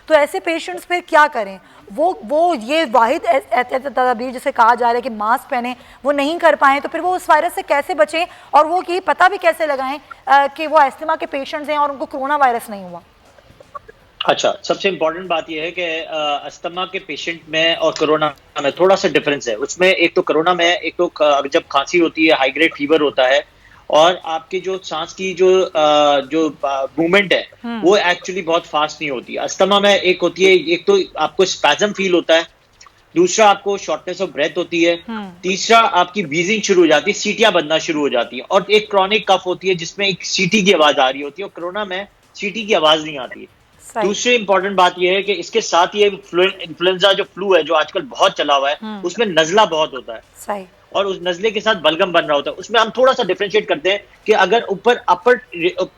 تو ایسے پیشنٹس پھر کیا کریں؟ وہ یہ واحد تدابیر جسے کہا جا رہا ہے کہ ماسک پہنیں وہ نہیں کر پائیں، تو پھر وہ اس وائرس سے کیسے بچیں، اور وہ یہ پتہ بھی کیسے لگائیں کہ وہ استھما کے پیشنٹس ہیں اور ان کو کرونا وائرس نہیں ہوا؟ اچھا، سب سے امپورٹنٹ بات یہ ہے کہ استھما کے پیشنٹ میں اور کرونا میں تھوڑا سا ڈفرینس ہے. اس میں ایک تو کرونا میں ایک تو جب کھانسی ہوتی ہے، ہائی گریڈ فیور ہوتا ہے، اور آپ کی جو سانس کی جو موومنٹ ہے وہ ایکچولی بہت فاسٹ نہیں ہوتی. استھما میں ایک ہوتی ہے، ایک تو آپ کو اسپازم فیل ہوتا ہے، دوسرا آپ کو شارٹنیس آف بریتھ ہوتی ہے، تیسرا آپ کی ویزنگ شروع ہو جاتی ہے، سیٹیاں بننا شروع ہو جاتی ہیں، اور ایک کرونک کف ہوتی ہے جس میں ایک سیٹی کی آواز آ رہی ہوتی ہے، اور کرونا میں سیٹی کی آواز نہیں آتی. دوسری امپورٹنٹ بات یہ ہے کہ اس کے ساتھ یہ انفلوئنزا جو فلو ہے جو آج کل بہت چلا ہوا ہے، اس میں نزلہ بہت ہوتا ہے، اور اس نزلے کے ساتھ بلغم بن رہا ہوتا ہے. اس میں ہم تھوڑا سا ڈیفرینشیٹ کرتے ہیں کہ اگر اپر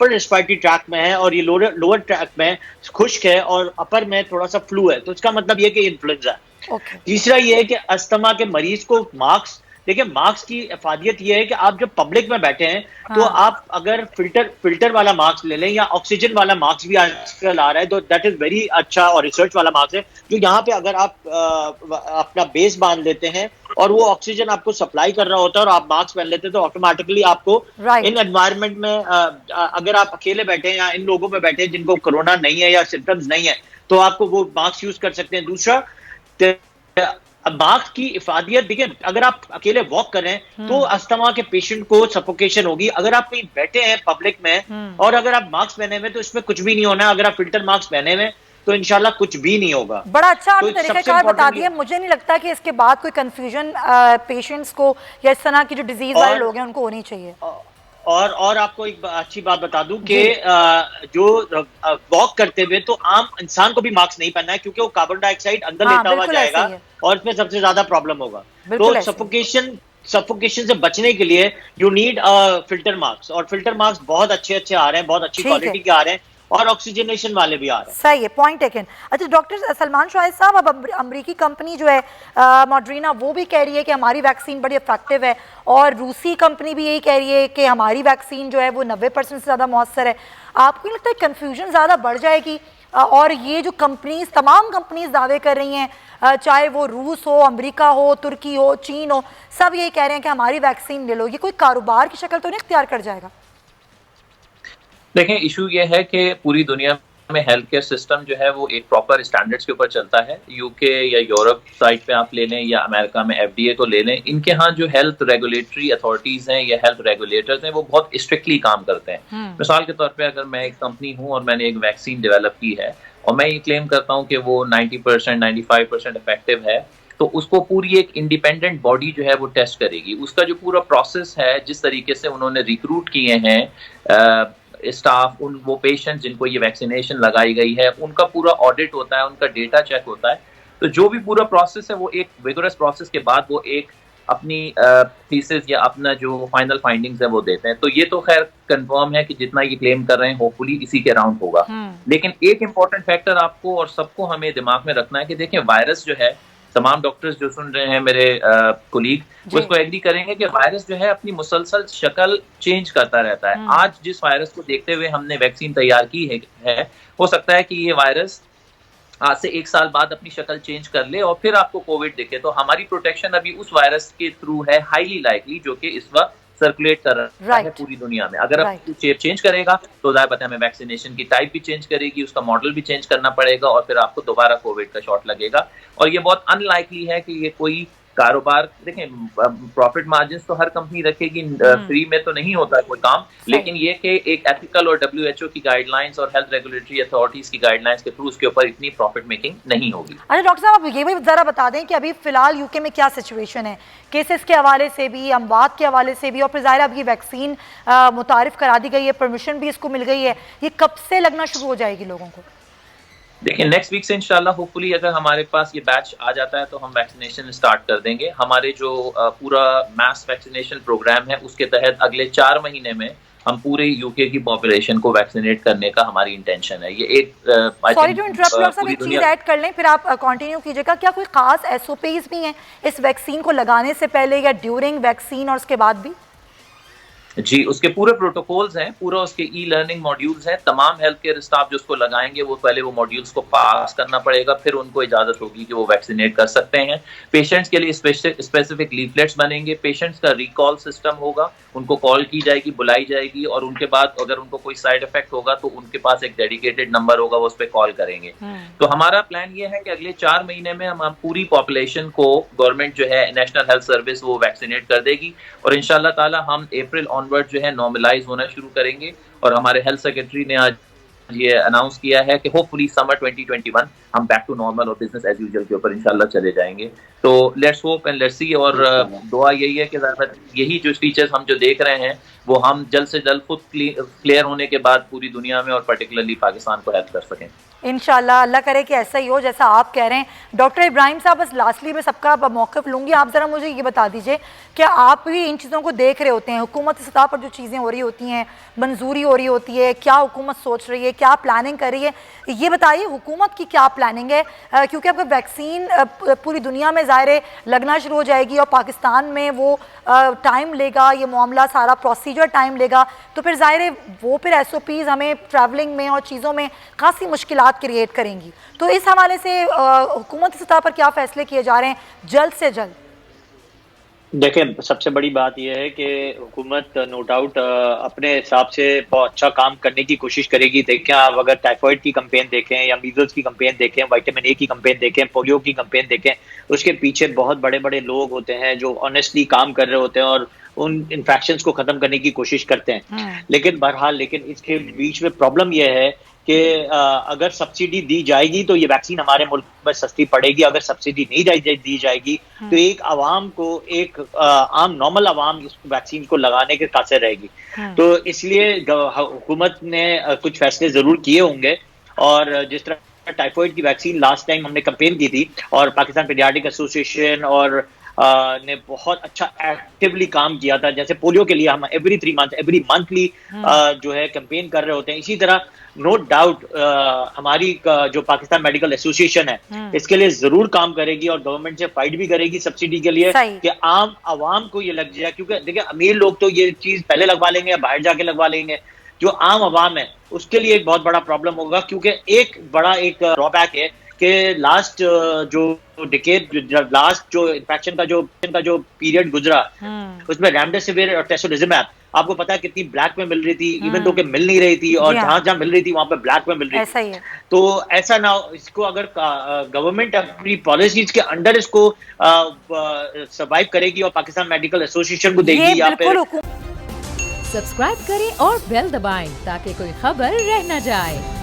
ریسپائرٹری ٹریکٹ میں ہے اور یہ لوور ٹریکٹ میں خشک ہے اور اپر میں تھوڑا سا فلو ہے، تو اس کا مطلب یہ کہ انفلوئنزا ہے. تیسرا یہ ہے کہ استھما کے مریض کو ماسک، دیکھیں ماسک کی افادیت یہ ہے کہ آپ جب پبلک میں بیٹھے ہیں تو آپ اگر فلٹر والا ماسک لے لیں، یا آکسیجن والا ماسک بھی آج کل آ رہا ہے، تو دیٹ از ویری اچھا اور ریسرچ والا ماسک ہے، جو یہاں پہ اگر آپ اپنا بیس باندھ لیتے ہیں اور وہ آکسیجن آپ کو سپلائی کر رہا ہوتا ہے اور آپ ماسک پہن لیتے ہیں، تو آٹومیٹکلی آپ کو ان انوائرمنٹ میں اگر آپ اکیلے بیٹھے ہیں یا ان لوگوں میں بیٹھے ہیں جن کو کرونا نہیں ہے یا سمپٹمز نہیں ہے، تو آپ کو وہ ماسک یوز کر سکتے ہیں. دوسرا ماسک کی افادیت، دیکھیں اگر آپ اکیلے واک کر رہے ہیں تو استھما کے پیشنٹ کو سفوکیشن ہوگی. اگر آپ کہیں بیٹھے ہیں پبلک میں اور اگر آپ ماسک پہنے ہوئے تو اس میں کچھ بھی نہیں ہونا. اگر آپ فلٹر ماسک پہنے ہوئے تو انشاءاللہ کچھ بھی نہیں ہوگا. بڑا اچھا آپ نے طریقہ کار بتا دیا. مجھے نہیں لگتا کہ اس کے بعد کوئی کنفیوژن پیشنٹس کو یا اس طرح کی جو ڈیزیز والے لوگ ہیں ان کو ہونی چاہیے. اور آپ کو ایک اچھی بات بتا دوں کہ جو واک کرتے ہوئے تو عام انسان کو بھی ماسک نہیں پہننا ہے، کیونکہ وہ کاربن ڈائی آکسائڈ اندر لیتا ہوا جائے گا اور اس میں سب سے زیادہ پرابلم ہوگا. تو سفوکیشن سے بچنے کے لیے یو نیڈ فلٹر ماسک، اور فلٹر ماسک بہت اچھے آ رہے ہیں، بہت اچھی کوالٹی کے آ رہے ہیں، اور آکسیجنیشن والے بھی آ رہے ہیں. صحیح ہے، پوائنٹ ٹیکن. اچھا ڈاکٹر سلمان شاہد صاحب، اب امریکی کمپنی جو ہے ماڈرینا وہ بھی کہہ رہی ہے کہ ہماری ویکسین بڑی افیکٹو ہے، اور روسی کمپنی بھی یہی کہہ رہی ہے کہ ہماری ویکسین جو ہے وہ 90% سے زیادہ مؤثر ہے. آپ کو نہیں لگتا ہے کنفیوژن زیادہ بڑھ جائے گی؟ اور یہ جو کمپنیز، تمام کمپنیز دعوے کر رہی ہیں، چاہے وہ روس ہو، امریکہ ہو، ترکی ہو، چین ہو، سب یہی کہہ رہے ہیں کہ ہماری ویکسین لے لو. یہ کوئی کاروبار کی شکل تو نہیں اختیار کر جائے گا؟ دیکھیں ایشو یہ ہے کہ پوری دنیا میں ہیلتھ کیئر سسٹم جو ہے وہ ایک پراپر اسٹینڈرڈس کے اوپر چلتا ہے. یو کے یا یورپ سائٹ پہ آپ لے لیں یا امریکہ میں ایف ڈی اے کو لے لیں، ان کے ہاں جو ہیلتھ ریگولیٹری اتھارٹیز ہیں یا ہیلتھ ریگولیٹرز ہیں وہ بہت اسٹرکٹلی کام کرتے ہیں. مثال کے طور پہ اگر میں ایک کمپنی ہوں اور میں نے ایک ویکسین ڈیولپ کی ہے اور میں یہ کلیم کرتا ہوں کہ وہ 90% 95% افیکٹو ہے، تو اس کو پوری ایک انڈیپینڈنٹ باڈی جو ہے وہ ٹیسٹ کرے گی. اس کا جو پورا پروسیس ہے، جس طریقے سے انہوں نے ریکروٹ کیے ہیں اسٹاف، وہ پیشنٹ جن کو یہ ویکسینیشن لگائی گئی ہے، ان کا پورا آڈٹ ہوتا ہے، ان کا ڈیٹا چیک ہوتا ہے. تو جو بھی پورا پروسیس ہے وہ ایک ویگورس پروسیس کے بعد وہ ایک اپنی تھیسس یا اپنا جو فائنل فائنڈنگز ہے وہ دیتے ہیں. تو یہ تو خیر کنفرم ہے کہ جتنا یہ کلیم کر رہے ہیں ہوپ فلی اسی کے اراؤنڈ ہوگا. لیکن ایک امپورٹنٹ فیکٹر آپ کو اور سب کو ہمیں دماغ میں رکھنا ہے کہ دیکھیں وائرس جو ہے، تمام ڈاکٹرز جو سن رہے ہیں میرے کولیگ وہ اس کو ایگری کریں گے کہ وائرس جو ہے اپنی مسلسل شکل چینج کرتا رہتا ہے. آج جس وائرس کو دیکھتے ہوئے ہم نے ویکسین تیار کی ہے، ہو سکتا ہے کہ یہ وائرس آج سے 1 سال بعد اپنی شکل چینج کر لے اور پھر آپ کو کووڈ دکھے. تو ہماری پروٹیکشن ابھی اس وائرس کے تھرو ہے، ہائیلی لائکلی، جو کہ اس وقت سرکولیٹ کر رہا ہے پوری دنیا میں. اگر اب شیپ چینج کرے گا تو ظاہر بات ہے ہمیں ویکسینیشن کی ٹائپ بھی چینج کرے گی، اس کا ماڈل بھی چینج کرنا پڑے گا، اور پھر آپ کو دوبارہ کووڈ کا شاٹ لگے گا. اور یہ بہت ان لائکلی ہے کہ یہ کوئی کاروبار، دیکھیں پروفٹ مارجنز تو ہر کمپنی رکھے گی، فری میں تو نہیں ہوتا کوئی کام، لیکن یہ کہ ایک ایتھیکل اور WHO کی گائیڈ لائنز اور ہیلتھ ریگولیٹری اتھارٹیز کی گائیڈ لائنز کے تھرو اس کے اوپر اتنی پروفٹ میکنگ نہیں ہوگی. اچھا ڈاکٹر صاحب آپ یہ بھی ذرا بتا دیں کہ ابھی فی الحال یو کے میں کیا سچویشن ہے، کیسز کے حوالے سے بھی، اموات کے حوالے سے بھی، اور پھر ظاہر اب یہ ویکسین متعارف کرا دی گئی ہے، پرمیشن بھی اس کو مل گئی ہے، یہ کب سے لگنا شروع ہو جائے گی لوگوں کو؟ دیکھیں نیکسٹ ویک سے انشاءاللہ ہوپ فلی اگر ہمارے پاس یہ بیچ آ جاتا ہے تو ہم ویکسینیشن اسٹارٹ کر دیں گے. ہمارے جو پورا میس ویکسینیشن پروگرام ہے اس کے تحت اگلے 4 مہینے میں ہم پورے یو کے کی پاپولیشن کو ویکسینیٹ کرنے کا ہماری انٹینشن ہے. یہ ایک سوری ٹو انٹرپٹ ڈاکٹر صاحب، ایک چیز ایڈ کر لیں پھر آپ کنٹینیو کیجیے گا. کیا کوئی خاص SOPs بھی ہیں اس ویکسین کو لگانے سے پہلے یا ڈیورنگ ویکسین اور اس کے بعد بھی؟ جی اس کے پورے پروٹوکولز ہیں, پورا اس کے ای لرننگ ماڈیولز ہیں, تمام ہیلتھ کیئر اسٹاف جو اس کو لگائیں گے وہ پہلے وہ ماڈیولز کو پاس کرنا پڑے گا, پھر ان کو اجازت ہوگی کہ وہ ویکسینیٹ کر سکتے ہیں. پیشنٹس کے لیے اسپیسیفک لیفلیٹس بنیں گے, پیشنٹس کا ریکال سسٹم ہوگا, ان کو کال کی جائے گی, بلائی جائے گی, اور ان کے بعد اگر ان کو کوئی سائڈ افیکٹ ہوگا تو ان کے پاس ایک ڈیڈیکیٹڈ نمبر ہوگا, وہ اس پہ کال کریں گے. تو ہمارا پلان یہ ہے کہ اگلے 4 مہینے میں ہم پوری پاپولیشن کو گورنمنٹ جو ہے نیشنل ہیلتھ سروس وہ ویکسینیٹ کر دے گی, اور انشاءاللہ تعالی ہم اپریل آنورڈ جو ہے نارملائز ہونا شروع کریں گے. اور ہمارے ہیلتھ سیکرٹری نے آج یہ اناؤنس کیا ہے کہ ہوپ فلی سمر 2021 ہم بیک ٹو نارمل اور بزنس ایز یوزول کے اوپر انشاءاللہ چلے جائیں گے. تو let's hope and let's see, اور دعا یہی ہے کہ یہی جو فیچرز ہم جو دیکھ رہے ہیں وہ ہم جلد سے جلد خود کلیئر ہونے کے بعد پوری دنیا میں اور پرٹیکولرلی پاکستان کو ہیلپ کر سکیں. انشاءاللہ اللہ کرے کہ ایسا ہی ہو جیسا آپ کہہ رہے ہیں. ڈاکٹر ابراہیم صاحب, بس لاسٹلی میں سب کا موقف لوں گی, آپ ذرا مجھے یہ بتا دیجئے کہ آپ بھی ان چیزوں کو دیکھ رہے ہوتے ہیں, حکومت سطح پر جو چیزیں ہو رہی ہوتی ہیں, منظوری ہو رہی ہوتی ہے, کیا حکومت سوچ رہی ہے, کیا پلاننگ کر رہی ہے, یہ بتائیے حکومت کی کیا پلاننگ ہے, کیونکہ اب ویکسین پوری دنیا میں ظاہر لگنا شروع ہو جائے گی اور پاکستان میں وہ ٹائم لے گا, یہ معاملہ سارا پروسیجر ٹائم لے گا, تو پھر ظاہر ہے وہ پھر ایس او پیز ہمیں ٹریولنگ میں اور چیزوں میں خاصی مشکلات کریٹ کریں گی. تو اس حوالے سے حکومتی سطح پر کیا فیصلے کیے جا رہے ہیں جلد سے جلد؟ دیکھیں, سب سے بڑی بات یہ ہے کہ حکومت نو ڈاؤٹ اپنے حساب سے بہت اچھا کام کرنے کی کوشش کرے گی. دیکھیں آپ اگر ٹائیفائڈ کی کمپین دیکھیں یا میزلس کی کمپین دیکھیں, وائٹامن اے کی کمپین دیکھیں, پولیو کی کمپین دیکھیں, اس کے پیچھے بہت بڑے بڑے لوگ ہوتے ہیں جو آنیسٹلی کام کر رہے ہوتے ہیں اور ان انفیکشنز کو ختم کرنے کی کوشش کرتے ہیں. لیکن بہرحال اس کے بیچ میں پرابلم یہ ہے کہ اگر سبسڈی دی جائے گی تو یہ ویکسین ہمارے ملک میں سستی پڑے گی, اگر سبسڈی نہیں دی جائے گی تو ایک عوام کو, ایک عام نارمل عوام اس ویکسین کو لگانے کے قاصر رہے گی. تو اس لیے حکومت نے کچھ فیصلے ضرور کیے ہوں گے, اور جس طرح ٹائیفائڈ کی ویکسین لاسٹ ٹائم ہم نے کمپین کی تھی اور پاکستان پیڈیاٹرک ایسوسیشن اور نے بہت اچھا ایکٹیولی کام کیا تھا, جیسے پولیو کے لیے ہم ایوری منتھلی جو ہے کمپین کر رہے ہوتے ہیں, اسی طرح نو ڈاؤٹ ہماری جو پاکستان میڈیکل ایسوسیشن ہے اس کے لیے ضرور کام کرے گی اور گورنمنٹ سے فائٹ بھی کرے گی سبسڈی کے لیے کہ عام عوام کو یہ لگ جائے. کیونکہ دیکھیں امیر لوگ تو یہ چیز پہلے لگوا لیں گے یا باہر جا کے لگوا لیں گے, جو عام عوام ہے اس کے لیے ایک بہت بڑا پرابلم ہوگا. کیونکہ ایک بڑا ڈرا بیک ہے کہ لاسٹ جو انفیکشن کا جو پیریڈ گزرا اس میں ریمڈیسیویر اور ٹیسولیزمیب آپ کو پتا ہے کتنی بلیک میں مل رہی تھی, ایون تو کہ مل نہیں رہی تھی, اور جہاں مل رہی تھی وہاں پہ بلیک میں مل رہی تھی. تو ایسا نہ اس کو اگر گورنمنٹ اپنی پالیسیز کے انڈر اس کو سروائیو کرے گی اور پاکستان میڈیکل ایسوسیشن کو دے گی, یا پھر سبسکرائب کریں اور بیل دبائیں تاکہ کوئی خبر رہ نہ جائے.